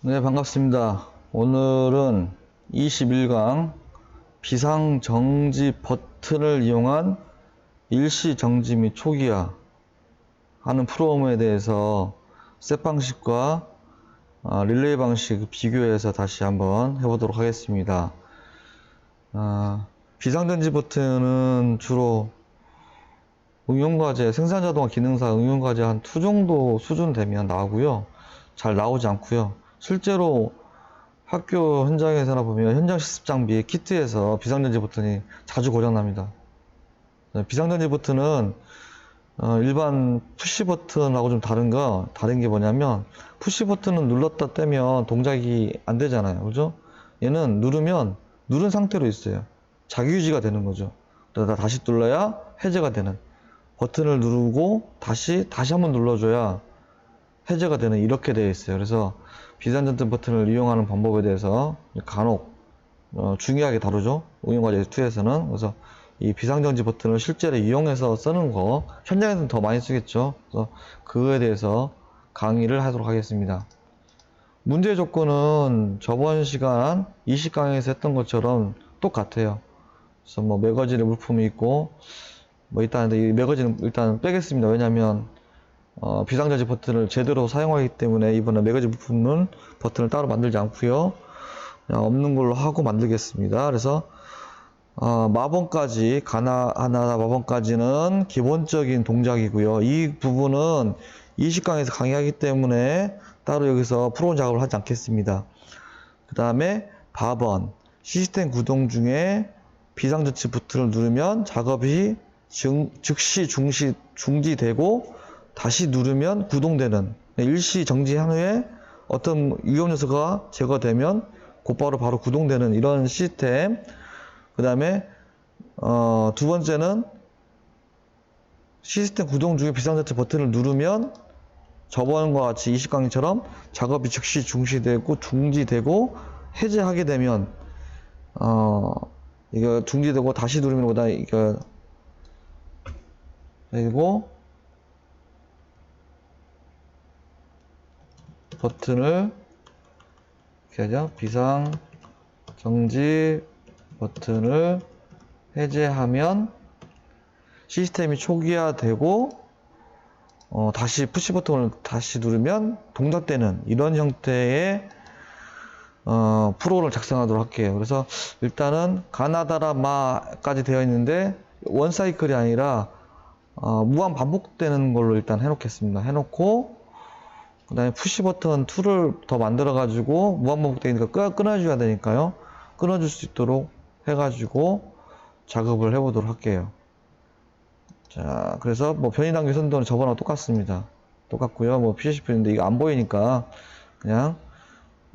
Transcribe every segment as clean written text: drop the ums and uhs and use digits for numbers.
네, 반갑습니다. 오늘은 21강 비상정지 버튼을 이용한 일시정지 및 초기화 하는 프로그램에 대해서 셋 방식과 릴레이 방식 비교해서 다시 한번 해보도록 하겠습니다. 비상정지 버튼은 주로 응용과제, 생산자동화 기능사 응용과제 한 2 정도 수준 되면 나오고요. 잘 나오지 않고요. 실제로 학교 현장에서나 보면 현장 실습 장비 키트에서 비상전지 버튼이 자주 고장납니다. 비상전지 버튼은 일반 푸시 버튼하고 좀 다른 게 뭐냐면, 푸시 버튼은 눌렀다 떼면 동작이 안 되잖아요. 그죠? 얘는 누르면 누른 상태로 있어요. 자기 유지가 되는 거죠. 그러다 다시 눌러야 해제가 되는, 버튼을 누르고 다시 한번 눌러줘야 해제가 되는, 이렇게 되어 있어요. 그래서 비상전지 버튼을 이용하는 방법에 대해서 간혹 중요하게 다루죠. 응용과제 2에서는. 그래서 이 비상정지 버튼을 실제로 이용해서 쓰는 거, 현장에서는 더 많이 쓰겠죠. 그래서 그거에 대해서 강의를 하도록 하겠습니다. 문제 조건은 저번 시간 20강에서 했던 것처럼 똑같아요. 그래서 뭐 매거진의 물품이 있고, 뭐 일단 이 매거진은 일단 빼겠습니다. 왜냐면 비상정지 버튼을 제대로 사용하기 때문에 이번에 매거진 부품은 버튼을 따로 만들지 않고요. 그냥 없는 걸로 하고 만들겠습니다. 그래서 마번까지, 가나하나 마번까지는 기본적인 동작이고요. 이 부분은 20강에서 강의하기 때문에 따로 여기서 프로그램 작업을 하지 않겠습니다. 그 다음에 바번, 시스템 구동 중에 비상전지 버튼을 누르면 작업이 즉시 중지되고 다시 누르면 구동되는, 일시 정지한 후에 어떤 위험 요소가 제거되면 곧바로 바로 구동되는 이런 시스템. 그 다음에 두 번째는 시스템 구동 중에 비상전지 버튼을 누르면 저번과 같이 20강의처럼 작업이 즉시 중지되고 해제하게 되면 이거 중지되고 다시 누르면 보다 이거 그리고 버튼을 이렇게 하죠. 비상정지 버튼을 해제하면 시스템이 초기화되고 다시 푸시 버튼을 다시 누르면 동작되는 이런 형태의 프로그램을 작성하도록 할게요. 그래서 일단은 가나다라 마까지 되어 있는데 원 사이클이 아니라 무한 반복되는 걸로 일단 해놓겠습니다. 해놓고 그 다음에 푸시 버튼 2를 더 만들어 가지고 무한 반복되니까 끊어줘야 되니까요. 끊어줄 수 있도록 해가지고 작업을 해보도록 할게요. 자, 그래서 뭐 변이단계 선도는 저번하고 똑같습니다. 똑같고요. 뭐 PCP인데 이거 안 보이니까 그냥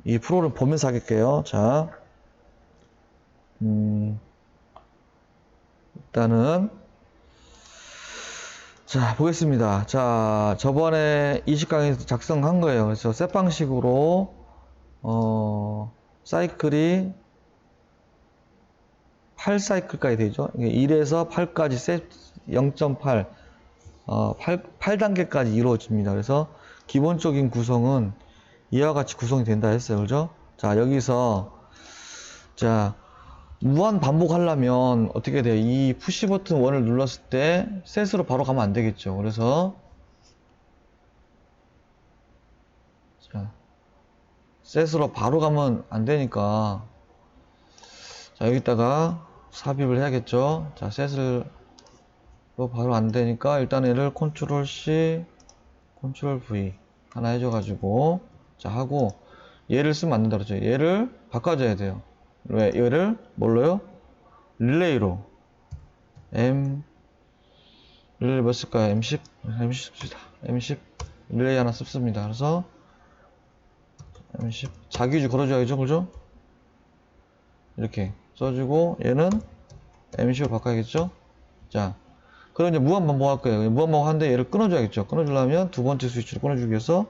이 프로를 보면서 하겠게요. 자, 일단은 자 보겠습니다. 자, 저번에 20강에서 작성한 거예요. 그래서 셋 방식으로 사이클이 8사이클까지 되죠. 1에서 8까지 셋 0.8 8단계까지 이루어집니다. 그래서 기본적인 구성은 이와 같이 구성이 된다 했어요. 그죠? 자, 여기서 자, 무한 반복하려면 어떻게 돼요? 이 푸시 버튼 1을 눌렀을 때 셋으로 바로 가면 안 되겠죠. 그래서 자, 셋으로 바로 가면 안 되니까 자, 여기다가 삽입을 해야겠죠. 자, 셋으로 바로 안 되니까 일단 얘를 컨트롤 C, 컨트롤 V 하나 해줘가지고 자 하고 얘를 쓰면 안 된다 그러죠. 얘를 바꿔줘야 돼요. 왜? 얘를 뭘로요? 릴레이로 릴레이 뭐 쓸까요? M10 씁시다. M10 릴레이 하나 씁니다. 그래서 M10 자기주 걸어줘야죠. 그죠? 이렇게 써주고 얘는 M10으로 바꿔야겠죠? 자, 그럼 이제 무한 반복할 거예요. 무한 반복하는데 얘를 끊어줘야겠죠. 끊어주려면 두 번째 스위치를 끊어주기 위해서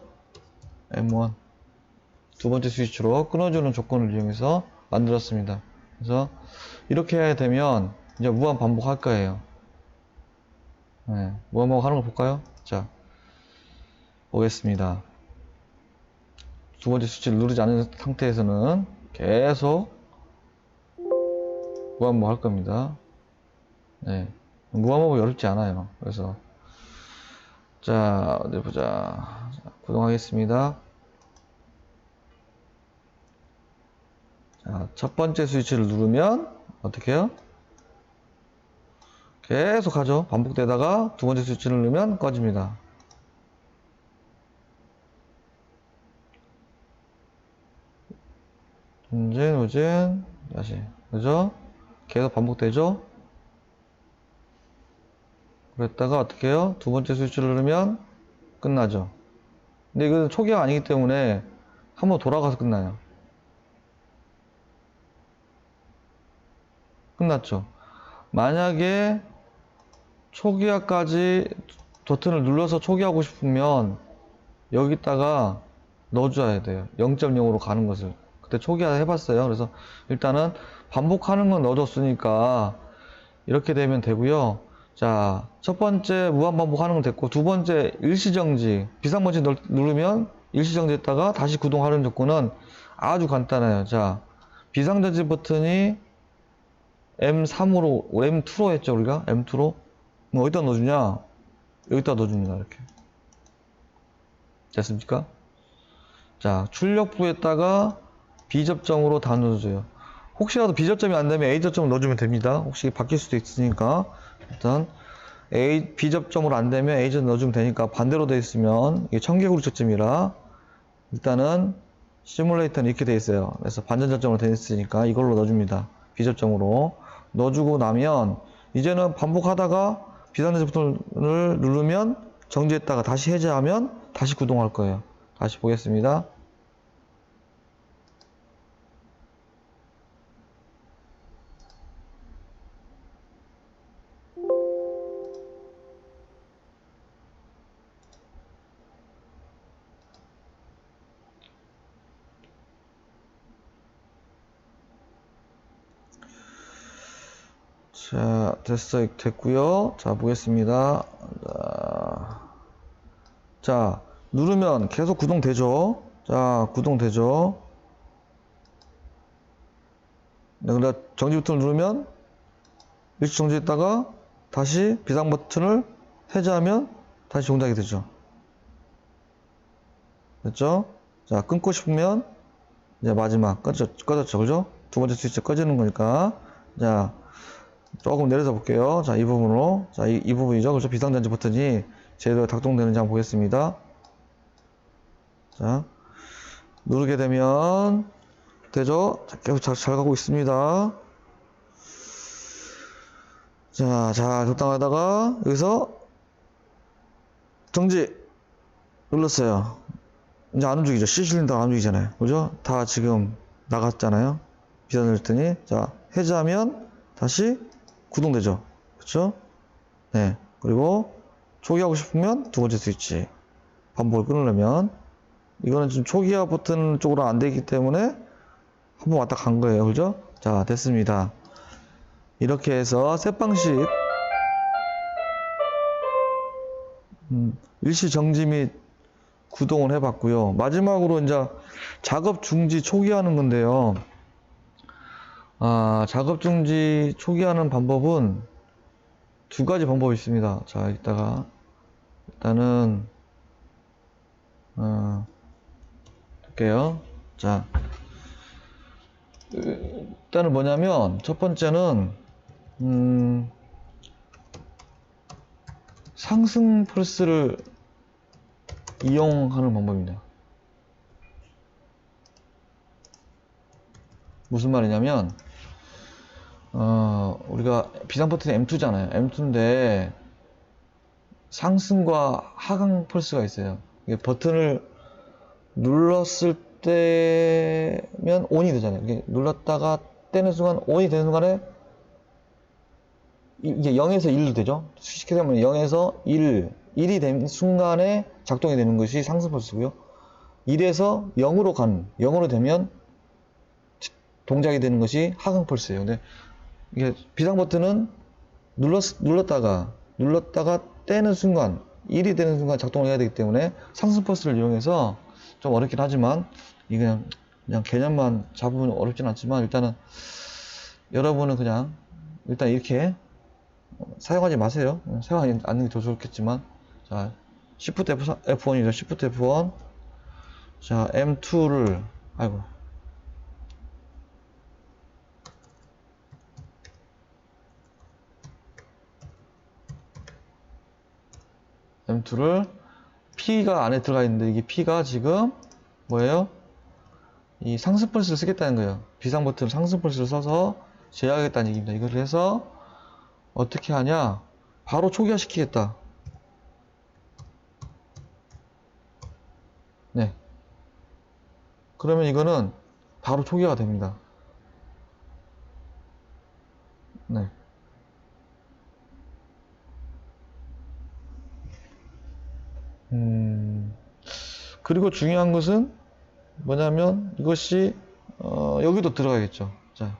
M1 두 번째 스위치로 끊어주는 조건을 이용해서 만들었습니다. 그래서 이렇게 해야 되면 이제 무한 반복할 거예요. 네, 무한 반복하는 거 볼까요? 자, 보겠습니다. 두 번째 스위치를 누르지 않은 상태에서는 계속 무한반복 할 겁니다. 네. 무한반복이 어렵지 않아요. 그래서 자, 어디 보자. 자, 구동하겠습니다. 자, 첫 번째 스위치를 누르면 어떻게 해요? 계속 하죠. 반복되다가 두 번째 스위치를 누르면 꺼집니다. 우진, 다시. 그죠? 계속 반복되죠? 그랬다가 어떻게 해요? 두 번째 스위치를 누르면 끝나죠. 근데 이건 초기화 아니기 때문에 한번 돌아가서 끝나요. 끝났죠. 만약에 초기화까지 버튼을 눌러서 초기화하고 싶으면 여기다가 넣어줘야 돼요. 0.0으로 가는 것을. 그때 초기화 해봤어요. 그래서 일단은 반복하는 건 넣어줬으니까 이렇게 되면 되고요. 자, 첫 번째 무한반복하는 건 됐고, 두 번째 일시정지, 비상번지 누르면 일시정지 했다가 다시 구동하는 조건은 아주 간단해요. 자, 비상정지 버튼이 M3으로, M2로 했죠, 우리가? M2로? 뭐, 어디다 넣어주냐? 여기다 넣어줍니다, 이렇게. 됐습니까? 자, 출력부에다가 B접점으로 다 넣어줘요. 혹시라도 B접점이 안 되면 A접점을 넣어주면 됩니다. 혹시 바뀔 수도 있으니까. 일단, B접점으로 안 되면 A점 넣어주면 되니까 반대로 되어 있으면 이게 청개구리 초점이라 일단은 시뮬레이터는 이렇게 되어 있어요. 그래서 반전접점으로 되어 있으니까 이걸로 넣어줍니다. B접점으로. 넣어주고 나면 이제는 반복하다가 비상전지 버튼을 누르면 정지했다가 다시 해제하면 다시 구동할 거예요. 다시 보겠습니다. 자, 됐고요. 자, 보겠습니다. 자, 누르면 계속 구동되죠. 자, 구동되죠. 그러니까 정지 버튼을 누르면 일시 정지했다가 다시 비상 버튼을 해제하면 다시 동작이 되죠. 됐죠? 자, 끊고 싶으면 이제 마지막 꺼졌죠, 그죠? 두 번째 스위치 꺼지는 거니까. 자, 조금 내려서 볼게요. 자, 이 부분으로. 자, 이 부분이죠. 그렇죠? 비상전지 버튼이 제대로 작동되는지 한번 보겠습니다. 자, 누르게 되면 되죠? 자, 계속 잘 가고 있습니다. 자, 적당하다가 여기서 정지 눌렀어요. 이제 안 움직이죠. C실린더가 안 움직이잖아요. 그죠? 다 지금 나갔잖아요. 비상전지 버튼이. 자, 해제하면 다시 구동되죠. 그렇죠? 네. 그리고 초기화하고 싶으면 두 번째 스위치 반복을 끊으려면 이거는 지금 초기화 버튼 쪽으로 안 되기 때문에 한번 왔다 간 거예요. 그죠? 자, 됐습니다. 이렇게 해서 세 방식 일시 정지 및 구동을 해봤고요. 마지막으로 이제 작업 중지 초기화하는 건데요. 작업 중지 초기화하는 방법은 두 가지 방법이 있습니다. 자, 일단은 할게요. 자, 일단은 뭐냐면 첫 번째는 상승 펄스를 이용하는 방법입니다. 무슨 말이냐면 우리가 비상 버튼이 M2잖아요. M2인데 상승과 하강 펄스가 있어요. 이게 버튼을 눌렀을 때면 ON이 되잖아요. 이게 눌렀다가 떼는 순간 ON이 되는 순간에 이게 0에서 1로 되죠. 쉽게 되면 0에서 1이 된 순간에 작동이 되는 것이 상승 펄스고요. 1에서 0으로 되면 동작이 되는 것이 하강 펄스예요. 근데 이게 비상 버튼은 눌렀다가 떼는 순간 1이 되는 순간 작동을 해야 되기 때문에 상승 펄스를 이용해서 좀 어렵긴 하지만 이 그냥 개념만 잡으면 어렵진 않지만 일단은 여러분은 그냥 일단 이렇게 사용하지 마세요. 사용하지 않는 게 더 좋겠지만 자 Shift F1이죠. Shift F1 자 M2를 아이고 M2를 P가 안에 들어가 있는데 이게 P가 지금 뭐예요? 이 상승 펄스를 쓰겠다는 거예요. 비상 버튼 상승 펄스를 써서 제어하겠다는 얘기입니다. 이걸 해서 어떻게 하냐? 바로 초기화 시키겠다. 네. 그러면 이거는 바로 초기화가 됩니다. 네. 그리고 중요한 것은 뭐냐면 이것이 여기도 들어가겠죠. 자,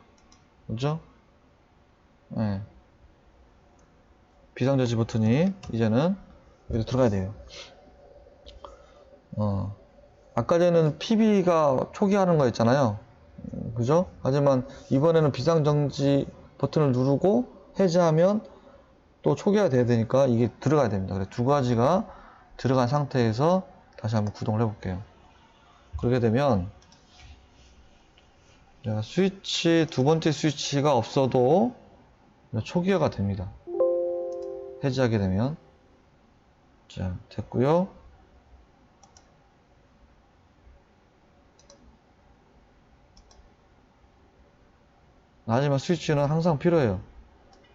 그죠? 네. 비상저지 버튼이 이제는 여기도 들어가야 돼요. 아까 전에는 PB가 초기화하는 거 있잖아요. 그죠? 하지만 이번에는 비상정지 버튼을 누르고 해제하면 또 초기화 돼야 되니까 이게 들어가야 됩니다. 그래서 두 가지가 들어간 상태에서 다시 한번 구동을 해볼게요. 그렇게 되면 스위치 두 번째 스위치가 없어도 초기화가 됩니다. 해제하게 되면 자 됐고요. 하지만 스위치는 항상 필요해요.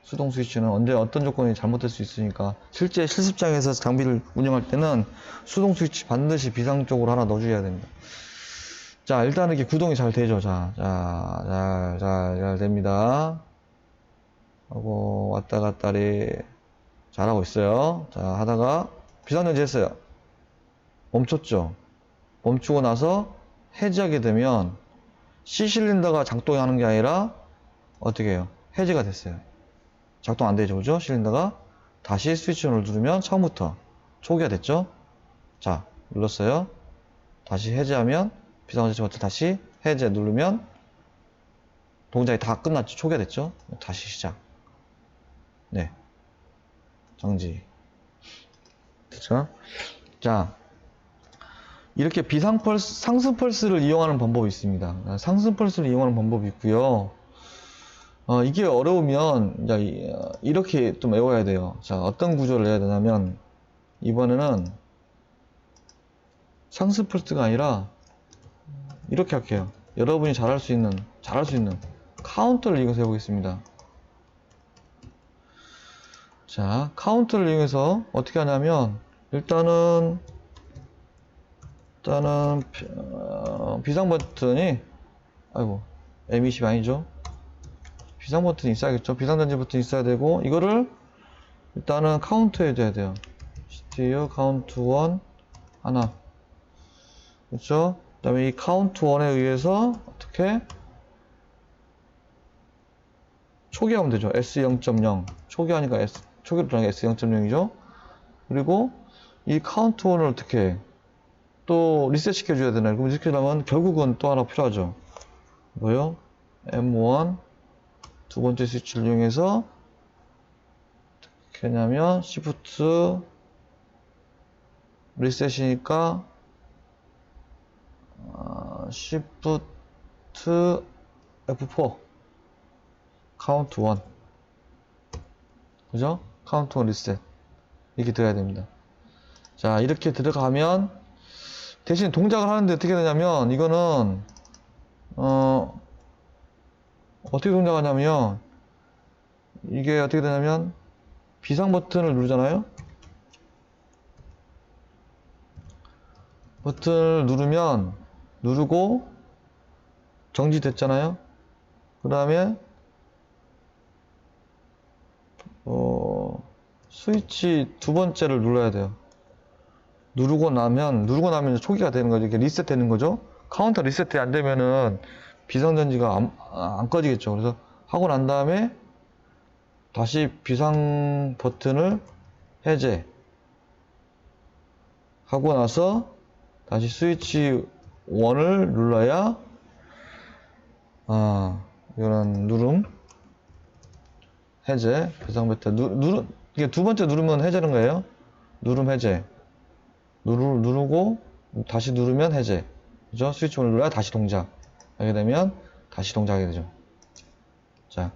수동 스위치는 언제 어떤 조건이 잘못될 수 있으니까 실제 실습장에서 장비를 운영할 때는 수동 스위치 반드시 비상 쪽으로 하나 넣어줘야 됩니다. 자 일단 이렇게 구동이 잘 되죠. 잘 됩니다. 하고 왔다 갔다리 잘하고 있어요. 자 하다가 비상전지 했어요. 멈췄죠. 멈추고 나서 해제하게 되면 C 실린더가 작동하는 게 아니라 어떻게 해요? 해제가 됐어요. 작동 안 되죠, 그죠? 실린더가 다시 스위치를 누르면 처음부터 초기화 됐죠? 자, 눌렀어요. 다시 해제하면 비상전지 버튼 다시 해제 누르면 동작이 다 끝났죠? 초기화 됐죠? 다시 시작. 네, 정지. 됐죠? 자, 이렇게 비상 펄스, 상승 펄스를 이용하는 방법이 있습니다. 상승 펄스를 이용하는 방법이 있고요. 이게 어려우면 이렇게 좀 외워야 돼요. 자, 어떤 구조를 해야 되냐면 이번에는 상승 펄스가 아니라 이렇게 할게요. 여러분이 잘할 수 있는 카운터를 이용해서 해보겠습니다. 자, 카운터를 이용해서 어떻게 하냐면 일단은 비상 버튼이 아이고 M20 아니죠? 비상 버튼이 있어야겠죠? 비상전지 버튼이 있어야 되고 이거를 일단은 카운트 해줘야 돼요. 스티어 카운트 1 하나 그렇죠? 그 다음에 이 카운트 1에 의해서 어떻게 초기화하면 되죠. S0.0 초기화하니까 초기로 들어가니까 S0.0이죠. 그리고 이 카운트 1을 어떻게 또 리셋 시켜줘야 되나요? 그럼 리셋하려면 결국은 또 하나 필요하죠. 뭐요? M1 두 번째 스위치를 이용해서 어떻게 하냐면 Shift 리셋이니까 Shift F4 카운트 1 그죠? 카운트 1 리셋 이렇게 들어야 됩니다. 자 이렇게 들어가면 대신 동작을 하는데 어떻게 되냐면 이거는 어떻게 동작하냐면 이게 어떻게 되냐면 비상 버튼을 누르잖아요. 버튼을 누르고 정지됐잖아요. 그 다음에 스위치 두 번째를 눌러야 돼요. 누르고 나면 이제 초기화 되는 거죠. 이게 리셋 되는 거죠. 카운터 리셋이 안 되면은 비상전지가 안 꺼지겠죠. 그래서 하고 난 다음에 다시 비상 버튼을 해제 하고 나서 다시 스위치 1을 눌러야, 이거는 누름, 해제, 비상 배터, 이게 두 번째 누르면 해제는 거예요. 누름 해제. 누르고, 다시 누르면 해제. 그죠? 스위치 1을 눌러야 다시 동작. 하게 되면, 다시 동작하게 되죠. 자,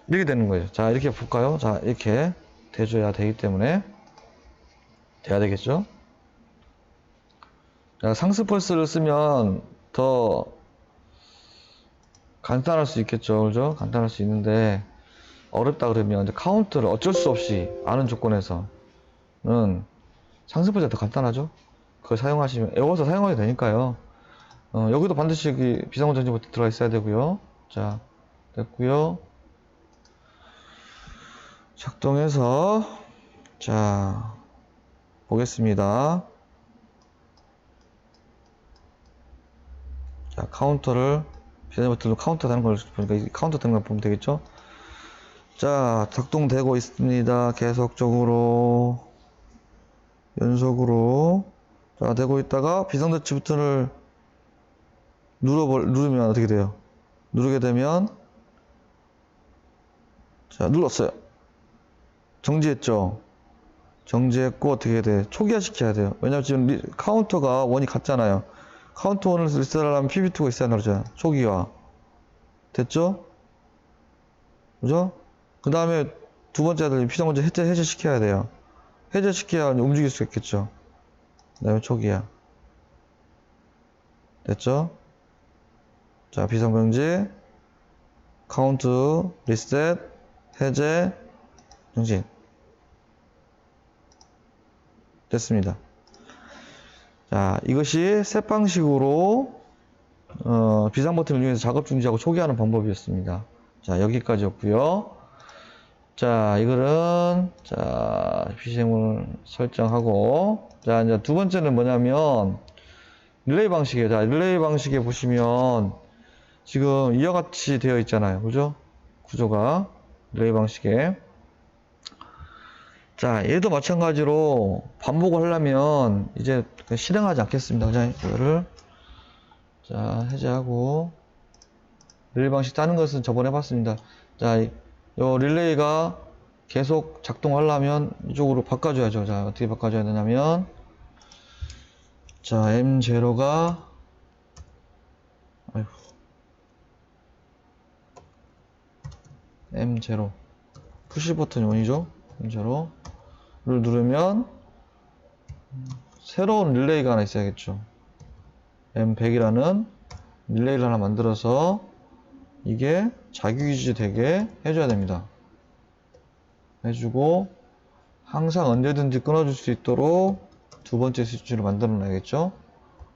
이렇게 되는 거예요. 자, 이렇게 볼까요? 자, 이렇게 돼줘야 되기 때문에, 돼야 되겠죠? 자, 상스 펄스를 쓰면 더 간단할 수 있겠죠. 그죠? 간단할 수 있는데, 어렵다 그러면 이제 카운트를 어쩔 수 없이 아는 조건에서는 상스 펄스가 더 간단하죠? 그걸 사용하시면, 외워서 사용하게 되니까요. 여기도 반드시 비상구전지부터 들어가 있어야 되고요. 자, 됐고요. 작동해서, 자, 보겠습니다. 자, 카운터를, 비상구전지 카운터 되는 걸 보니까 카운터 되는 걸 보면 되겠죠? 자, 작동되고 있습니다. 계속적으로, 연속으로. 자, 되고 있다가 비상대치 버튼을 누르면 어떻게 돼요? 누르게 되면, 자, 눌렀어요. 정지했죠? 정지했고, 어떻게 해야 돼? 초기화 시켜야 돼요. 왜냐면 지금 카운터가 1이 같잖아요. 카운터 1을 리셋하려면 PB2가 있어야 나오잖아요. 초기화. 됐죠? 그죠? 그 다음에 두 번째 아들 비상문제 해제시켜야 돼요. 해제시켜야 움직일 수 있겠죠. 그 다음에 초기화. 됐죠? 자, 비상병지, 카운트, 리셋, 해제, 정지. 됐습니다. 자, 이것이 셋 방식으로 비상 버튼을 이용해서 작업 중지하고 초기화하는 방법이었습니다. 자, 여기까지였고요. 자, 이거는 자, BGM을 설정하고, 자, 이제 두 번째는 뭐냐면 릴레이 방식이에요. 자, 릴레이 방식에 보시면 지금 이와 같이 되어 있잖아요. 그죠? 구조가 릴레이 방식에. 자, 얘도 마찬가지로 반복을 하려면 이제 실행하지 않겠습니다. 자, 이거를 자, 해제하고 릴레이 방식 따는 것은 저번에 해봤습니다. 자, 요 릴레이가 계속 작동하려면 이쪽으로 바꿔줘야죠. 자, 어떻게 바꿔줘야 되냐면 자, M0가 M0 푸시 버튼이 원이죠. M0를 누르면 새로운 릴레이가 하나 있어야겠죠. M100이라는 릴레이를 하나 만들어서 이게 자기유지 되게 해줘야 됩니다. 해주고 항상 언제든지 끊어줄 수 있도록 두 번째 스위치를 만들어 놔야겠죠.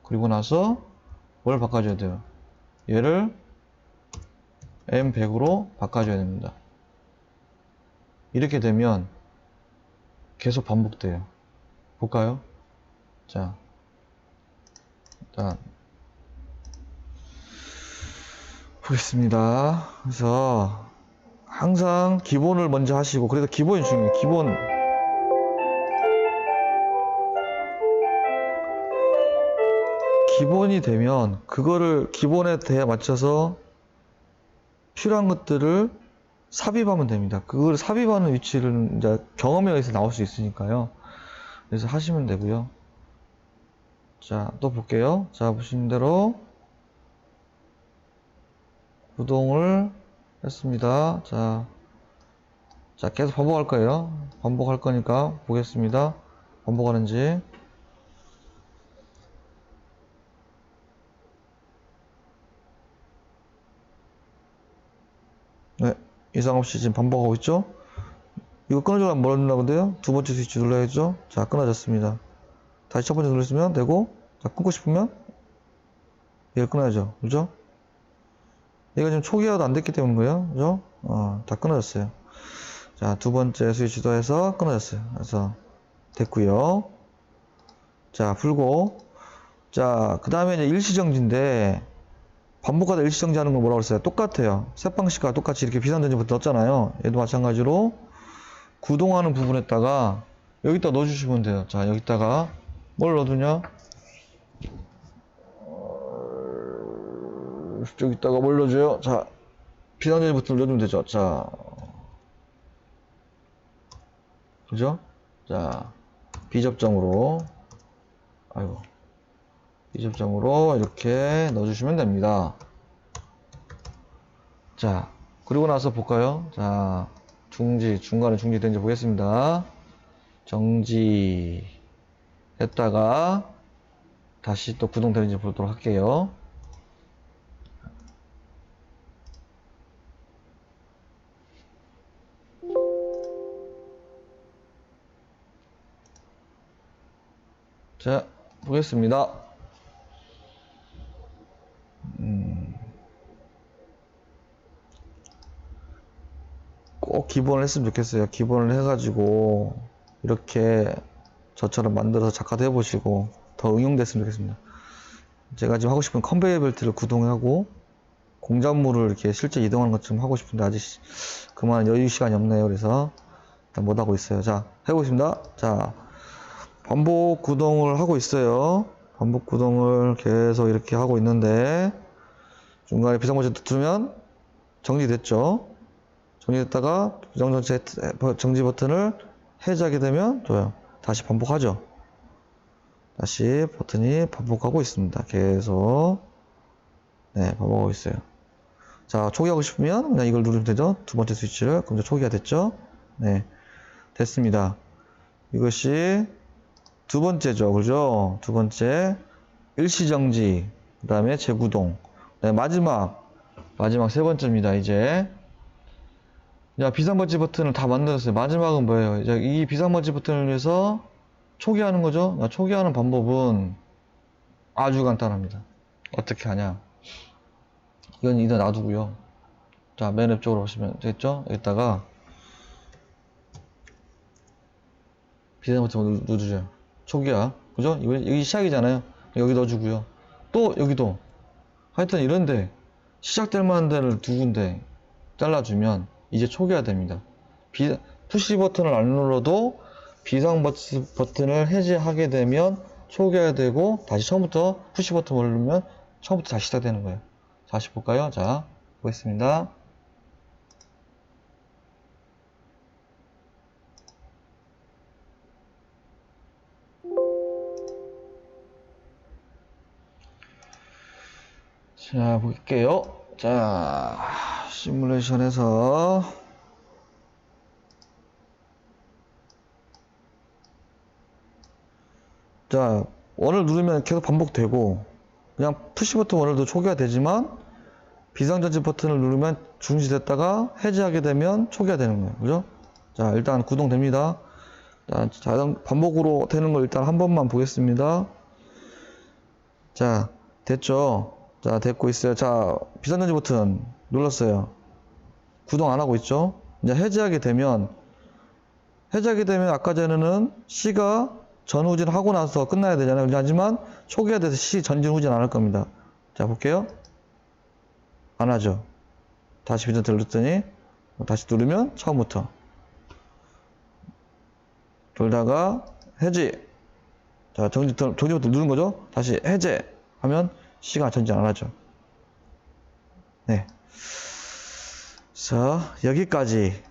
그리고 나서 뭘 바꿔줘야 돼요? 얘를 M100으로 바꿔줘야 됩니다. 이렇게 되면 계속 반복돼요. 볼까요? 자, 일단 보겠습니다. 그래서 항상 기본을 먼저 하시고, 그래도 기본이 중요해요. 기본이 되면 그거를 기본에 대해 맞춰서 필요한 것들을 삽입하면 됩니다. 그걸 삽입하는 위치를 이제 경험에 의해서 나올 수 있으니까요. 그래서 하시면 되고요. 자, 또 볼게요. 자, 보시는 대로 구동을 했습니다. 자, 계속 반복할 거예요. 반복할 거니까 보겠습니다. 반복하는지. 네, 이상 없이 지금 반복하고 있죠? 이거 끊어주려면 뭘 누르려고 돼요? 두 번째 스위치 눌러야죠? 자, 끊어졌습니다. 다시 첫 번째 누르시면 되고, 자, 끊고 싶으면 얘를 끊어야죠. 그죠? 얘가 지금 초기화도 안 됐기 때문인 거예요. 그죠? 다 끊어졌어요. 자, 두 번째 스위치도 해서 끊어졌어요. 그래서 됐고요. 자, 풀고. 자, 그 다음에 이제 일시정지인데, 반복하다 일시정지 하는 건 뭐라고 그랬어요? 똑같아요. 셋 방식과 똑같이 이렇게 비상전지부터 넣었잖아요. 얘도 마찬가지로 구동하는 부분에다가 여기다 넣어주시면 돼요. 자, 여기다가 뭘 넣어두냐? 쭉 있다가 올려줘요. 자, 비상전지 버튼 눌러주면 되죠. 자, 그죠? 자, 비접점으로, 아이고, 비접점으로 이렇게 넣어주시면 됩니다. 자, 그리고 나서 볼까요? 자, 중간에 중지된지 보겠습니다. 정지 했다가 다시 또 구동되는지 보도록 할게요. 자, 보겠습니다. 꼭 기본을 했으면 좋겠어요. 기본을 해가지고 이렇게 저처럼 만들어서 작화도 해보시고 더 응용됐으면 좋겠습니다. 제가 지금 하고 싶은 컨베이어 벨트를 구동하고 공작물을 이렇게 실제 이동하는 것 좀 하고 싶은데 아직 그만 여유 시간이 없네요. 그래서 일단 못 하고 있어요. 자, 해보겠습니다. 자, 반복 구동을 하고 있어요. 반복 구동을 계속 이렇게 하고 있는데 중간에 비상버튼 누르면 정지됐죠. 정지됐다가 정지 버튼을 해제하게 되면 좋아요. 다시 반복하죠. 다시 버튼이 반복하고 있습니다. 계속 네, 반복하고 있어요. 자, 초기화하고 싶으면 그냥 이걸 누르면 되죠. 두 번째 스위치를. 그럼 초기화 됐죠. 네, 됐습니다. 이것이 두 번째죠. 그죠? 두 번째 일시정지, 그 다음에 재구동. 네, 마지막 세 번째입니다. 이제 자, 비상번지 버튼을 다 만들었어요. 마지막은 뭐예요? 이제 이 비상번지 버튼을 위해서 초기화하는 거죠. 초기화하는 방법은 아주 간단합니다. 어떻게 하냐? 이건 일단 놔두고요. 자, 맨 옆쪽으로 보시면 되겠죠? 여기다가 비상 버튼 누르죠. 초기화, 그죠? 여기 시작이잖아요. 여기 넣어주고요. 또 여기도 하여튼 이런데 시작될 만한 데를 두 군데 잘라주면 이제 초기화 됩니다. 푸시 버튼을 안 눌러도 비상 버튼을 해제하게 되면 초기화 되고 다시 처음부터 푸시 버튼을 누르면 처음부터 다시 시작되는 거예요. 다시 볼까요? 자, 보겠습니다. 자, 볼게요. 자, 시뮬레이션에서 자, 원을 누르면 계속 반복되고 그냥 푸시 버튼 원을도 초기화 되지만 비상전지 버튼을 누르면 중지됐다가 해제하게 되면 초기화 되는 거예요. 그죠? 자, 일단 구동됩니다. 자, 반복으로 되는 걸 일단 한 번만 보겠습니다. 자, 됐죠? 자, 됐고 있어요. 자, 비상전지 버튼 눌렀어요. 구동 안 하고 있죠? 이제 해제하게 되면 아까 전에는 C가 전후진 하고 나서 끝나야 되잖아요. 하지만 초기화 돼서 C 전진 후진 안 할 겁니다. 자, 볼게요. 안 하죠. 다시 비상전지 눌렀더니 다시 누르면 처음부터 돌다가 해제. 자, 정지부터 누른 거죠? 다시 해제 하면 C가 전진 안 하죠. 네. 자, 여기까지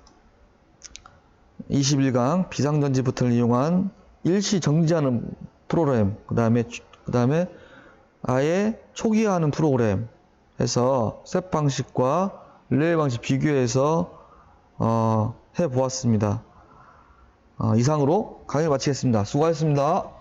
21강 비상전지 버튼을 이용한 일시 정지하는 프로그램, 그 다음에 아예 초기화하는 프로그램 해서 셋 방식과 릴레이 방식 비교해서 해 보았습니다. 이상으로 강의를 마치겠습니다. 수고하셨습니다.